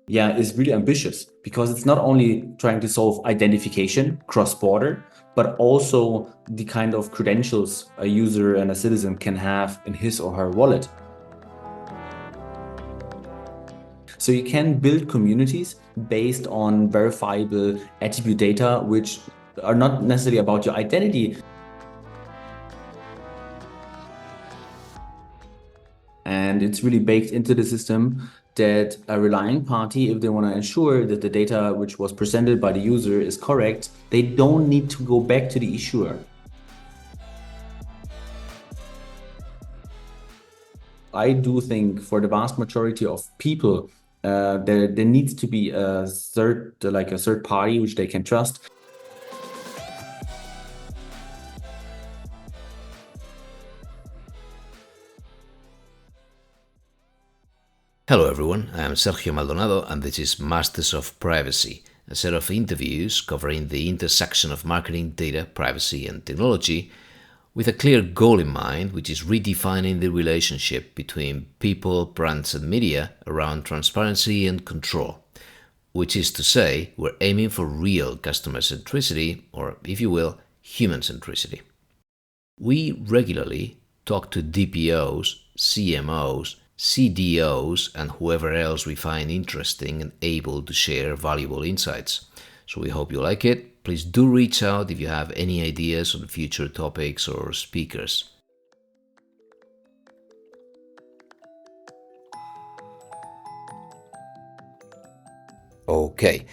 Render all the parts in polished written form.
is really ambitious because it's not only trying to solve identification cross-border, but also the kind of credentials a user and a citizen can have in his or her wallet. So you can build communities based on verifiable attribute data, which are not necessarily about your identity. And it's really baked into the system that a relying party, if they want to ensure that the data which was presented by the user is correct, they don't need to go back to the issuer. I do think for the vast majority of people, there needs to be a third party which they can trust. Hello everyone, I am Sergio Maldonado and this is Masters of Privacy, a set of interviews covering the intersection of marketing, data, privacy and technology with a clear goal in mind, which is redefining the relationship between people, brands and media around transparency and control. Which is to say, we're aiming for real customer centricity, or if you will, human centricity. We regularly talk to DPOs, CMOs, CDOs and whoever else we find interesting and able to share valuable insights. So we hope you like it. Please do reach out if you have any ideas on future topics or speakers. Okay,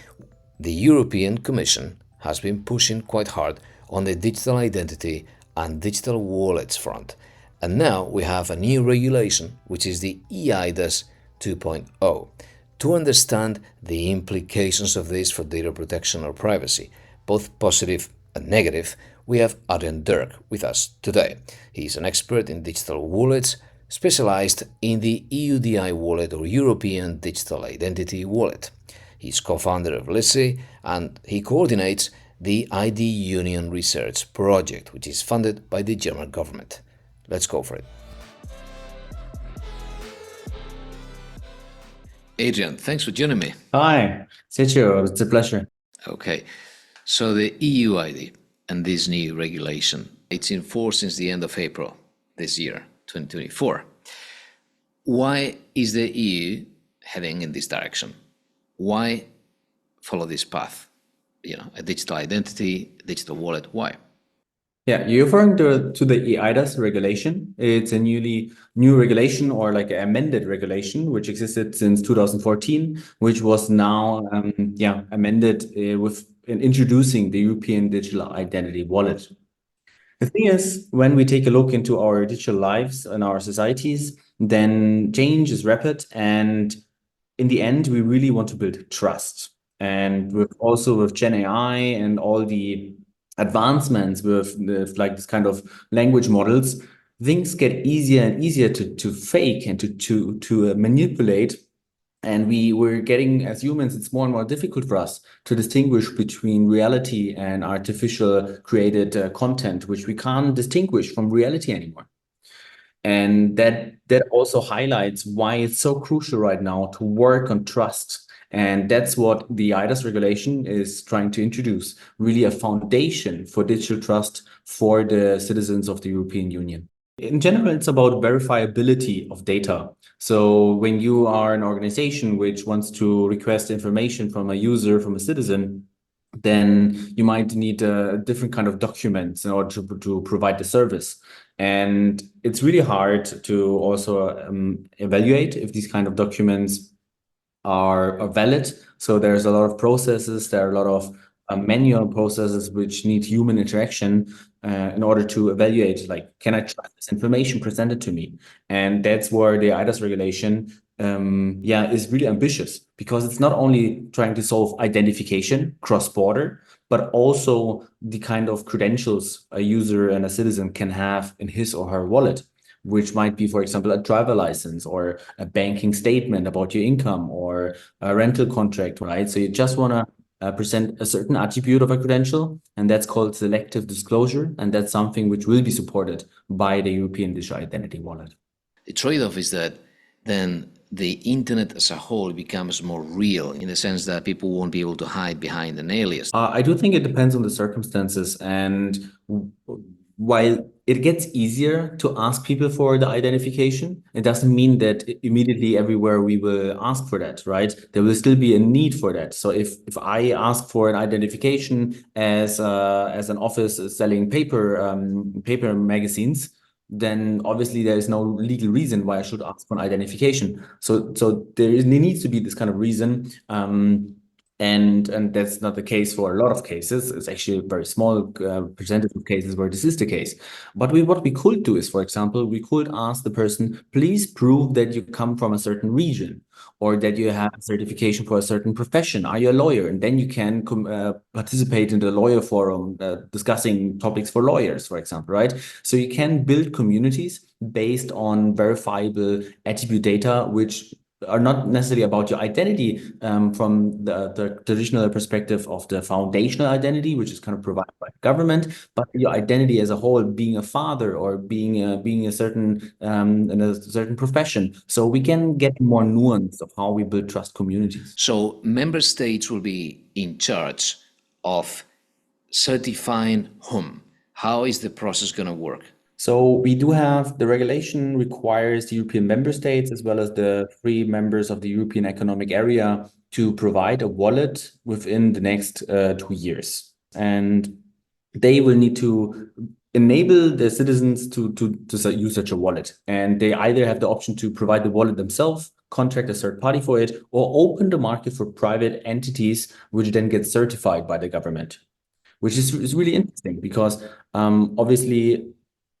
the European Commission has been pushing quite hard on the digital identity and digital wallets front. And now we have a new regulation, which is the eIDAS 2.0, to understand the implications of this for data protection or privacy, both positive and negative. We have Adrian Dirk with us today. He's an expert in digital wallets, specialized in the EUDI wallet or European Digital Identity Wallet. He's co-founder of LISI and he coordinates the ID Union Research Project, which is funded by the German government. Let's go for it. Adrian, thanks for joining me. Hi, Sergio, it's a pleasure. Okay, so the EU ID and this new regulation, it's in force since the end of April this year, 2024. Why is the EU heading in this direction? Why follow this path? A digital identity, digital wallet, why? Yeah, you're referring to the eIDAS regulation. It's a new regulation or like an amended regulation, which existed since 2014, which was now amended with introducing the European Digital Identity Wallet. The thing is, when we take a look into our digital lives and our societies, then change is rapid, and in the end, we really want to build trust. And with Gen AI and all the advancements with like this kind of language models, things get easier and easier to fake and to manipulate. And we're getting, as humans, it's more and more difficult for us to distinguish between reality and artificial created content, which we can't distinguish from reality anymore. And that also highlights why it's so crucial right now to work on trust. And that's what the eIDAS regulation is trying to introduce, really a foundation for digital trust for the citizens of the European Union. In general, it's about verifiability of data. So when you are an organization which wants to request information from a user, from a citizen, then you might need a different kind of documents in order to provide the service. And it's really hard to also evaluate if these kind of documents are valid. So there's a lot of processes, there are a lot of manual processes which need human interaction in order to evaluate, like, can I trust this information presented to me? And that's where the eIDAS regulation is really ambitious, because it's not only trying to solve identification cross-border, but also the kind of credentials a user and a citizen can have in his or her wallet, which might be, for example, a driver license or a banking statement about your income or a rental contract, right? So you just want to present a certain attribute of a credential, and that's called selective disclosure. And that's something which will be supported by the European Digital Identity Wallet. The trade-off is that then the internet as a whole becomes more real in the sense that people won't be able to hide behind an alias? I do think it depends on the circumstances, and while it gets easier to ask people for the identification, it doesn't mean that immediately everywhere we will ask for that, right? There will still be a need for that. So if I ask for an identification as an office selling paper magazines, then obviously there is no legal reason why I should ask for an identification. So there needs to be this kind of reason. And that's not the case for a lot of cases. It's actually a very small percentage of cases where this is the case. But what we could do is, for example, we could ask the person, please prove that you come from a certain region or that you have a certification for a certain profession. Are you a lawyer? And then you can participate in the lawyer forum discussing topics for lawyers, for example, right? So you can build communities based on verifiable attribute data, which are not necessarily about your identity from the traditional perspective of the foundational identity, which is kind of provided by the government, but your identity as a whole, being a father or being a certain in a certain profession. So we can get more nuance of how we build trust communities. So member states will be in charge of certifying whom? How is the process going to work? So we do have the regulation requires the European member states as well as the 3 members of the European Economic Area to provide a wallet within the next 2 years. And they will need to enable the citizens to use such a wallet. And they either have the option to provide the wallet themselves, contract a third party for it, or open the market for private entities, which then get certified by the government, which is really interesting because obviously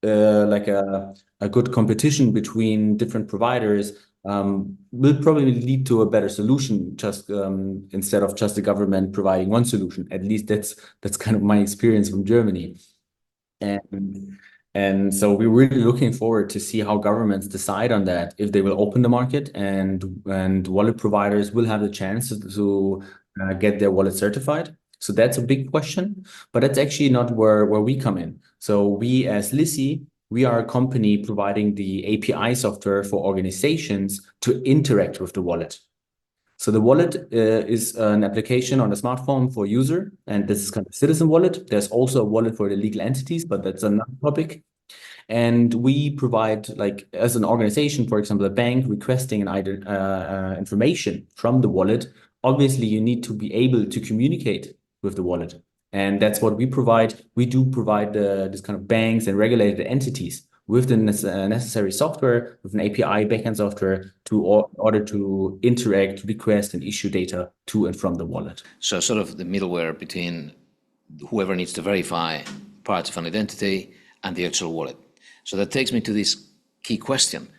like a good competition between different providers will probably lead to a better solution just instead of just the government providing one solution. At least that's kind of my experience from Germany. And so we're really looking forward to see how governments decide on that, if they will open the market and wallet providers will have the chance to get their wallet certified. So that's a big question, but that's actually not where we come in. So we as Lissi, we are a company providing the API software for organizations to interact with the wallet. So the wallet is an application on a smartphone for user, and this is kind of citizen wallet. There's also a wallet for the legal entities, but that's another topic. And we provide, like, as an organization, for example, a bank requesting an information from the wallet. Obviously, you need to be able to communicate with the wallet, and that's what we provide. We do provide this kind of banks and regulated entities with the necessary software, with an API backend software to order to interact, request, and issue data to and from the wallet. So sort of the middleware between whoever needs to verify parts of an identity and the actual wallet. So that takes me to this key question.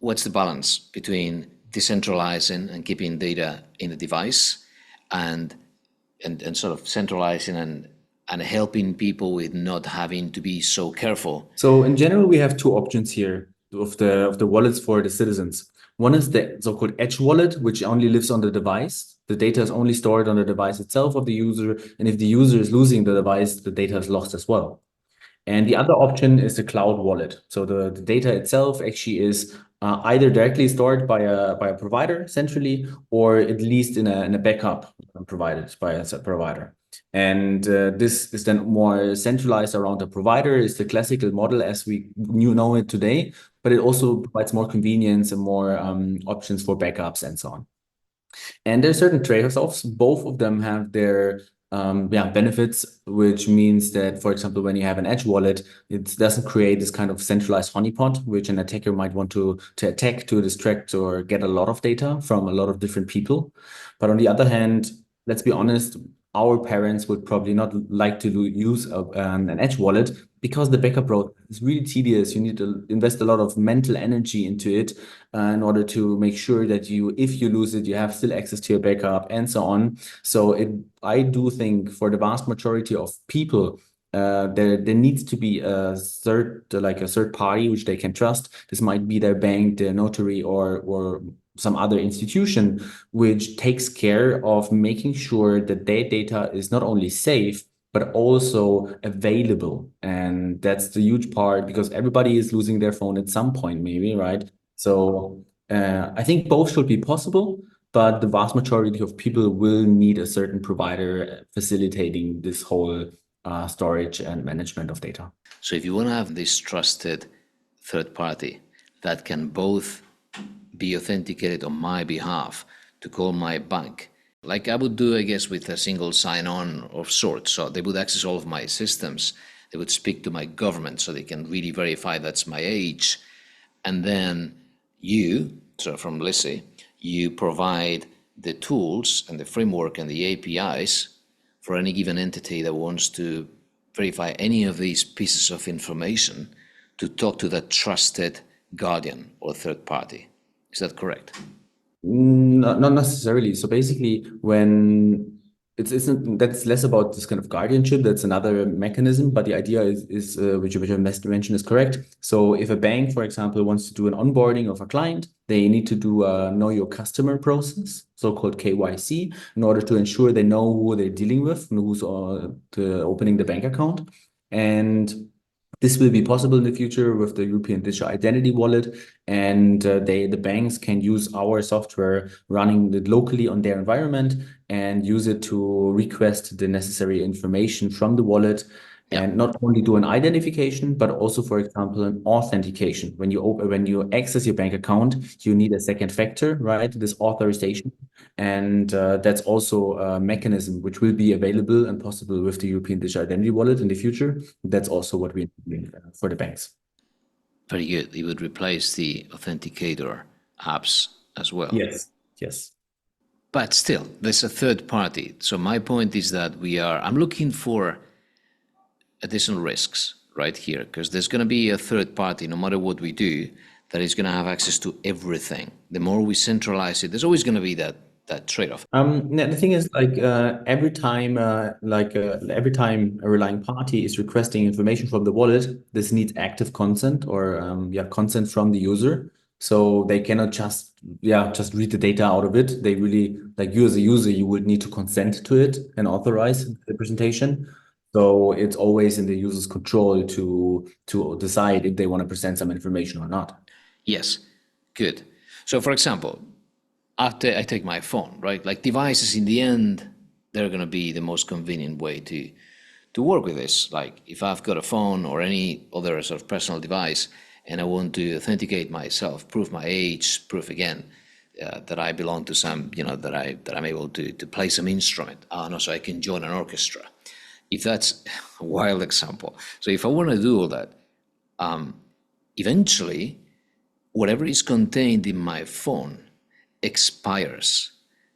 What's the balance between decentralizing and keeping data in the device and sort of centralizing and helping people with not having to be so careful? So in general, we have 2 options here of the wallets for the citizens. One is the so-called edge wallet, which only lives on the device. The data is only stored on the device itself of the user, and if the user is losing the device, the data is lost as well. And the other option is the cloud wallet. So the data itself actually is either directly stored by a provider centrally, or at least in a backup provided by a provider. And this is then more centralized around the provider. Is the classical model as we know it today, but it also provides more convenience and more options for backups and so on. And there's certain trade-offs. Both of them have their benefits, which means that, for example, when you have an edge wallet, it doesn't create this kind of centralized honeypot, which an attacker might want to attack, to distract or get a lot of data from a lot of different people. But on the other hand, let's be honest, our parents would probably not like to use an edge wallet because the backup road is really tedious. You need to invest a lot of mental energy into it in order to make sure that if you lose it, you have still access to your backup and so on. So I do think for the vast majority of people, there needs to be a third party which they can trust. This might be their bank, their notary, or some other institution which takes care of making sure that their data is not only safe but also available. And that's the huge part, because everybody is losing their phone at some point, maybe, right? So I think both should be possible, but the vast majority of people will need a certain provider facilitating this whole storage and management of data. So if you want to have this trusted third party that can both be authenticated on my behalf to call my bank, like I would do, I guess, with a single sign-on of sorts. So they would access all of my systems. They would speak to my government so they can really verify that's my age. And then you, so from Lissy, you provide the tools and the framework and the APIs for any given entity that wants to verify any of these pieces of information to talk to that trusted guardian or third party. Is that correct? Not necessarily. So basically, when that's less about this kind of guardianship. That's another mechanism. But the idea is which I mentioned is correct. So if a bank, for example, wants to do an onboarding of a client, they need to do a know your customer process, so-called KYC, in order to ensure they know who they're dealing with and who's opening the bank account. And this will be possible in the future with the European Digital Identity Wallet, and the banks can use our software running it locally on their environment and use it to request the necessary information from the wallet. Yeah. And not only do an identification, but also, for example, an authentication. When you access your bank account, you need a second factor, right? This authorization, and that's also a mechanism which will be available and possible with the European Digital Identity Wallet in the future. That's also what we're doing for the banks. Very good. It would replace the authenticator apps as well. Yes. Yes. But still, there's a third party. So my point is that I'm looking for additional risks right here, because there's going to be a third party, no matter what we do, that is going to have access to everything. The more we centralize it, there's always going to be that trade-off. The thing is, like every time a relying party is requesting information from the wallet, this needs active consent or consent from the user. So they cannot just read the data out of it. They really, like you as a user, you would need to consent to it and authorize the presentation. So it's always in the user's control to decide if they want to present some information or not. Yes, good. So for example, after I take my phone, right? Like devices in the end, they're going to be the most convenient way to work with this. Like if I've got a phone or any other sort of personal device and I want to authenticate myself, prove my age, prove again that I belong to some, that I'm able to play some instrument, and also I can join an orchestra. If that's a wild example. So if I want to do all that, eventually, whatever is contained in my phone expires.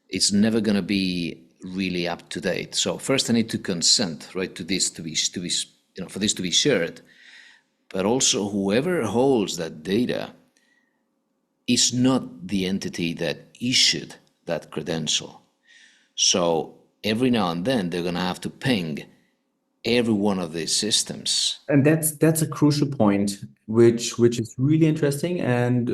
It's never going to be really up to date. So first I need to consent, right, to this to be for this to be shared. But also whoever holds that data is not the entity that issued that credential. So every now and then they're going to have to ping every one of these systems. And that's a crucial point, which is really interesting. And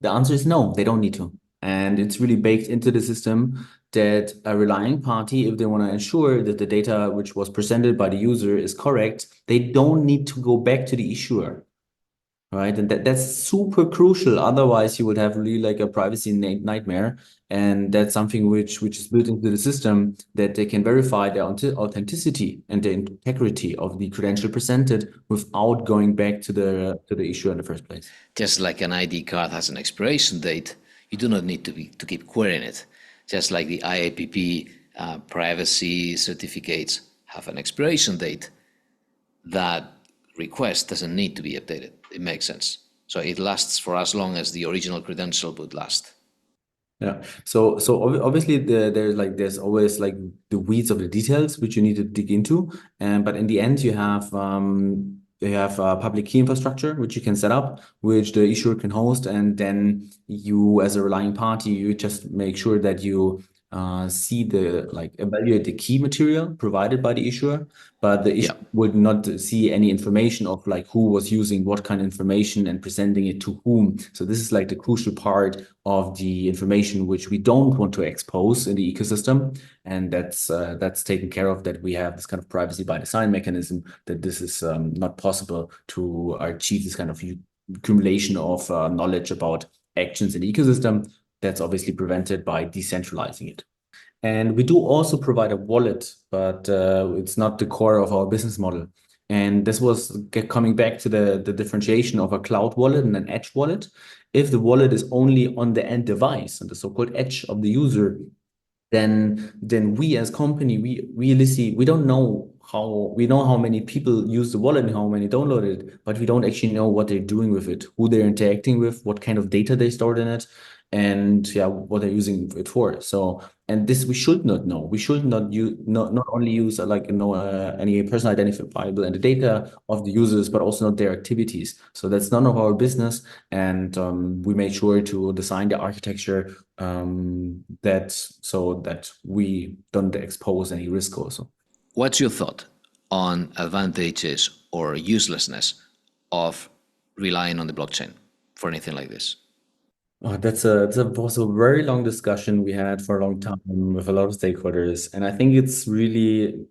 the answer is no, they don't need to. And it's really baked into the system that a relying party, if they want to ensure that the data which was presented by the user is correct, they don't need to go back to the issuer. Right, and that's super crucial. Otherwise, you would have really like a privacy nightmare, and that's something which is built into the system, that they can verify the authenticity and the integrity of the credential presented without going back to the issuer in the first place. Just like an ID card has an expiration date, you do not need to keep querying it. Just like the IAPP privacy certificates have an expiration date, that request doesn't need to be updated. It makes sense. So it lasts for as long as the original credential would last. Yeah. So obviously there's always like the weeds of the details which you need to dig into, but in the end you have a public key infrastructure which you can set up, which the issuer can host, and then you as a relying party, you just make sure that you evaluate the key material provided by the issuer, but the issuer would not see any information of like who was using what kind of information and presenting it to whom. So this is like the crucial part of the information which we don't want to expose in the ecosystem, and that's taken care of. That we have this kind of privacy by design mechanism, that this is not possible to achieve this kind of accumulation of knowledge about actions in the ecosystem. That's obviously prevented by decentralizing it. And we do also provide a wallet, but it's not the core of our business model. And this was coming back to the differentiation of a cloud wallet and an edge wallet. If the wallet is only on the end device, on the so-called edge of the user, then we as company, we don't know we know how many people use the wallet and how many download it, but we don't actually know what they're doing with it, who they're interacting with, what kind of data they stored in it, and yeah, what they're using it for. So, and this we should not know. We should not use not only use any personal identifiable and the data of the users, but also not their activities. So that's none of our business, and we made sure to design the architecture that we don't expose any risk also. What's your thought on advantages or uselessness of relying on the blockchain for anything like this? Oh, that's was a very long discussion we had for a long time with a lot of stakeholders, and I think it's really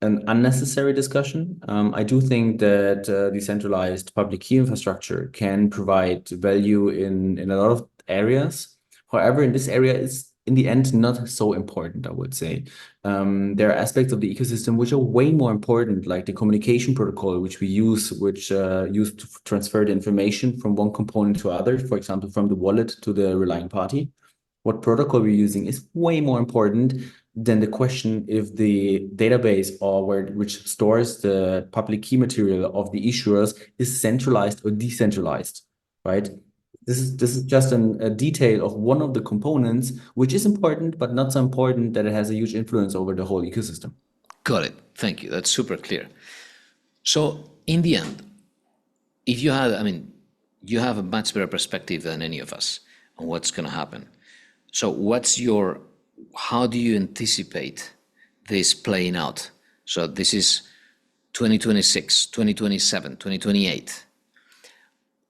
an unnecessary discussion. I do think that decentralized public key infrastructure can provide value in a lot of areas. However, in this area, it's in the end not so important, I would say. There are aspects of the ecosystem which are way more important, like the communication protocol, which we use, use to transfer the information from one component to other, for example, from the wallet to the relying party. What protocol we're using is way more important than the question if the database which stores the public key material of the issuers is centralized or decentralized, right? This is just a detail of one of the components, which is important, but not so important that it has a huge influence over the whole ecosystem. Got it. Thank you. That's super clear. So in the end, if you had, you have a much better perspective than any of us on what's going to happen. So how do you anticipate this playing out? So this is 2026, 2027, 2028.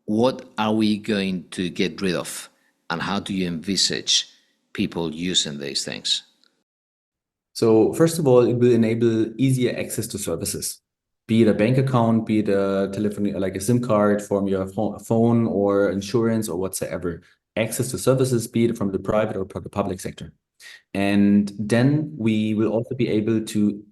What are we going to get rid of? And how do you envisage people using these things? So first of all, it will enable easier access to services, be it a bank account, be it a telephone, like a SIM card from your phone or insurance or whatsoever. Access to services, be it from the private or the public sector. And then we will also be able to,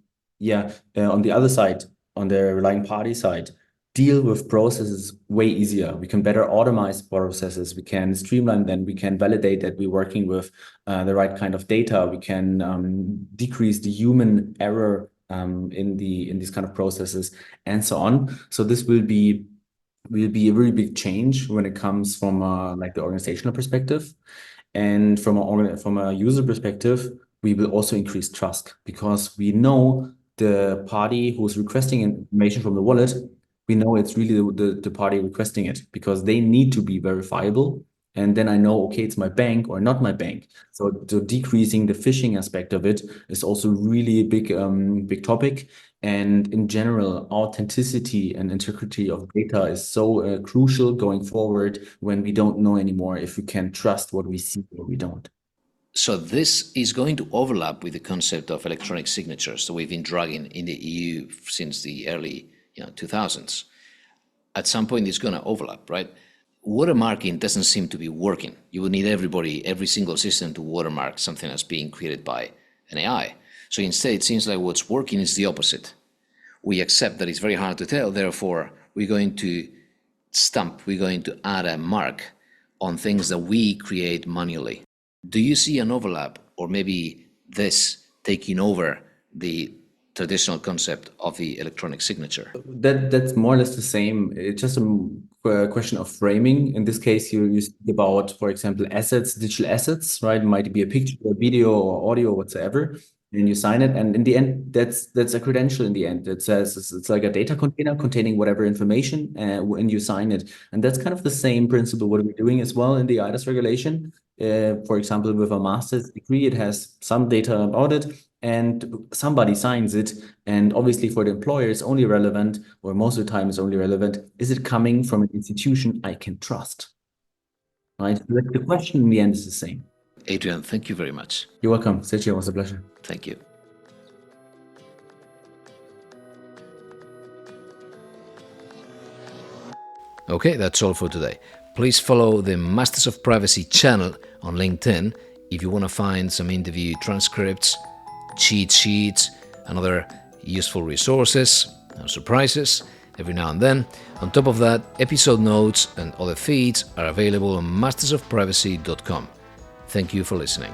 on the other side, on the relying party side, deal with processes way easier. We can better automate processes. We can streamline them. We can validate that we're working with the right kind of data. We can decrease the human error in these kind of processes and so on. So this will be a very big change when it comes from like the organizational perspective. And from a user perspective, we will also increase trust because we know the party who's requesting information from the wallet, we know it's really the party requesting it because they need to be verifiable. And then I know, okay, it's my bank or not my bank. So decreasing the phishing aspect of it is also really a big topic. And in general, authenticity and integrity of data is so crucial going forward when we don't know anymore if we can trust what we see or we don't. So this is going to overlap with the concept of electronic signatures that we've been dragging in the EU since the early 2000s. At some point, it's going to overlap, right? Watermarking doesn't seem to be working. You would need every single system to watermark something that's being created by an AI. So instead, it seems like what's working is the opposite. We accept that it's very hard to tell, therefore, we're going to add a mark on things that we create manually. Do you see an overlap, or maybe this taking over the traditional concept of the electronic signature? That's more or less the same. It's just a question of framing. In this case, you speak about, for example, assets, digital assets, right? It might be a picture, or video, or audio, or whatsoever. And you sign it, and in the end, that's a credential. In the end, it says it's like a data container containing whatever information, when you sign it, and that's kind of the same principle. What we're doing as well in the eIDAS regulation. For example, with a master's degree, it has some data about it, and somebody signs it. And obviously, for the employer, it's only relevant, or most of the time, it's only relevant. Is it coming from an institution I can trust? Right. The question in the end is the same. Adrian, thank you very much. You're welcome. Sergio, it was a pleasure. Thank you. Okay, that's all for today. Please follow the Masters of Privacy channel on LinkedIn if you want to find some interview transcripts, cheat sheets, and other useful resources and surprises every now and then. On top of that, episode notes and other feeds are available on mastersofprivacy.com. Thank you for listening.